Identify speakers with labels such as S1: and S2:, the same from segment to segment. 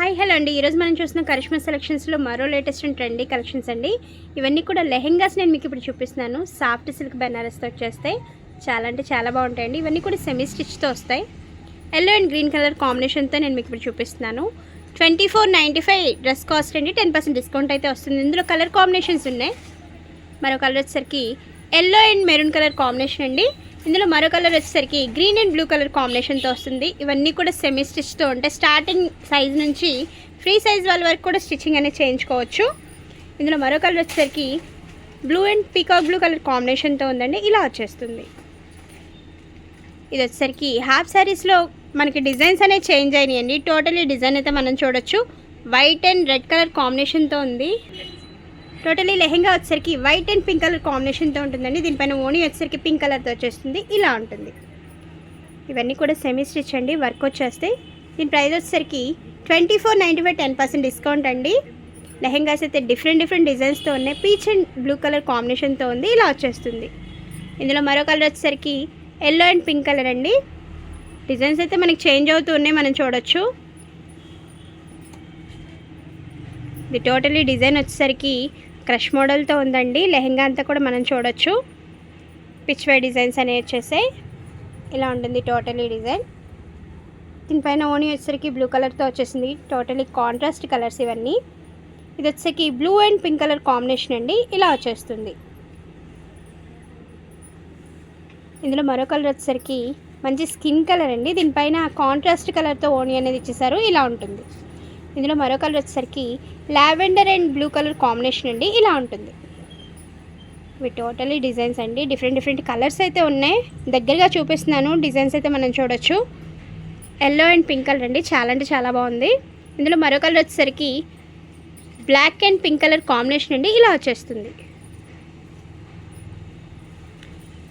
S1: Hi hello అండి. ఈరోజు మనం చూసిన కరిష్మా సెలెక్షన్స్లో మరో లేటెస్ట్ అండ్ ట్రెండీ కలెక్షన్స్ అండి. ఇవన్నీ కూడా లెహెంగాస్ నేను మీకు ఇప్పుడు చూపిస్తున్నాను. సాఫ్ట్ సిల్క్ బెనారస్తో వచ్చేస్తాయి. చాలా అంటే చాలా బాగుంటాయండి. ఇవన్నీ కూడా సెమీ స్టిచ్తో వస్తాయి. ఎల్లో అండ్ గ్రీన్ కలర్ కాంబినేషన్తో నేను మీకు ఇప్పుడు చూపిస్తున్నాను. 2495 డ్రెస్ కాస్ట్ అండి. 10% డిస్కౌంట్ అయితే వస్తుంది. ఇందులో కలర్ కాంబినేషన్స్ ఉన్నాయి. మరో కలర్ వచ్చేసరికి yellow and maroon colour combination అండి. ఇందులో మరో కలర్ వచ్చేసరికి గ్రీన్ అండ్ బ్లూ కలర్ కాంబినేషన్తో వస్తుంది. ఇవన్నీ కూడా సెమీ స్టిచ్తో ఉంటాయి. స్టార్టింగ్ సైజ్ నుంచి ఫ్రీ సైజ్ వాళ్ళ వరకు కూడా స్టిచ్చింగ్ అనేది చేయించుకోవచ్చు. ఇందులో మరో కలర్ వచ్చేసరికి blue and peacock blue colour కాంబినేషన్తో ఉందండి. ఇలా వచ్చేస్తుంది. ఇది వచ్చేసరికి హాఫ్ శారీస్లో మనకి డిజైన్స్ అనేవి చేంజ్ అయినాయండి. టోటలీ డిజైన్ అయితే మనం చూడొచ్చు. వైట్ అండ్ రెడ్ కలర్ కాంబినేషన్తో ఉంది. టోటలీ లెహెంగా వచ్చేసరికి వైట్ అండ్ పింక్ కలర్ కాంబినేషన్తో ఉంటుందండి. దీనిపైన ఓణి వచ్చేసరికి పింక్ కలర్తో వచ్చేస్తుంది. ఇలా ఉంటుంది. ఇవన్నీ కూడా సెమీ స్టిచ్ అండి. వర్క్ వచ్చేస్తాయి. దీని ప్రైస్ వచ్చేసరికి 2495 10% డిస్కౌంట్ అండి. లెహెంగాస్ అయితే డిఫరెంట్ డిజైన్స్తో ఉన్నాయి. పీచ్ అండ్ బ్లూ కలర్ కాంబినేషన్తో ఉంది. ఇలా వచ్చేస్తుంది. ఇందులో మరో కలర్ వచ్చేసరికి ఎల్లో అండ్ పింక్ కలర్ అండి. డిజైన్స్ అయితే మనకి చేంజ్ అవుతూ ఉన్నాయి, మనం చూడొచ్చు. ఇది టోటలీ డిజైన్ వచ్చేసరికి క్రష్ మోడల్తో ఉందండి. లెహెంగా అంతా కూడా మనం చూడొచ్చు. పిచ్ వై డిజైన్స్ అనేవి వచ్చేసాయి. ఇలా ఉంటుంది టోటలీ డిజైన్. దీనిపైన ఓణి వచ్చేసరికి బ్లూ కలర్తో వచ్చేసింది. టోటలీ కాంట్రాస్ట్ కలర్స్ ఇవన్నీ. ఇది వచ్చేసరికి blue and pink colour combination అండి. ఇలా వచ్చేస్తుంది. ఇందులో మరో కలర్ వచ్చేసరికి మంచి స్కిన్ కలర్ అండి. దీనిపైన కాంట్రాస్ట్ కలర్తో ఓణి అనేది ఇచ్చేసారు. ఇలా ఉంటుంది. ఇందులో మరో కలర్ వచ్చేసరికి lavender and blue colour combination అండి. ఇలా ఉంటుంది. ఇవి టోటలీ డిజైన్స్ అండి. డిఫరెంట్ కలర్స్ అయితే ఉన్నాయి. దగ్గరగా చూపిస్తున్నాను. డిజైన్స్ అయితే మనం చూడొచ్చు. ఎల్లో అండ్ పింక్ కలర్ అండి. చాలా అంటే చాలా బాగుంది. ఇందులో మరో కలర్ వచ్చేసరికి black and pink colour combination అండి. ఇలా వచ్చేస్తుంది.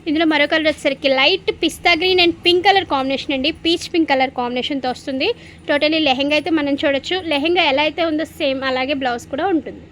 S1: ఇందులో మరో కలర్ వచ్చేసరికి light pista green and pink colour combination అండి. పీచ్ పింక్ కలర్ కాంబినేషన్తో వస్తుంది. టోటలీ లెహెంగా అయితే మనం చూడొచ్చు. లెహెంగా ఎలా అయితే ఉందో సేమ్ అలాగే బ్లౌజ్ కూడా ఉంటుంది.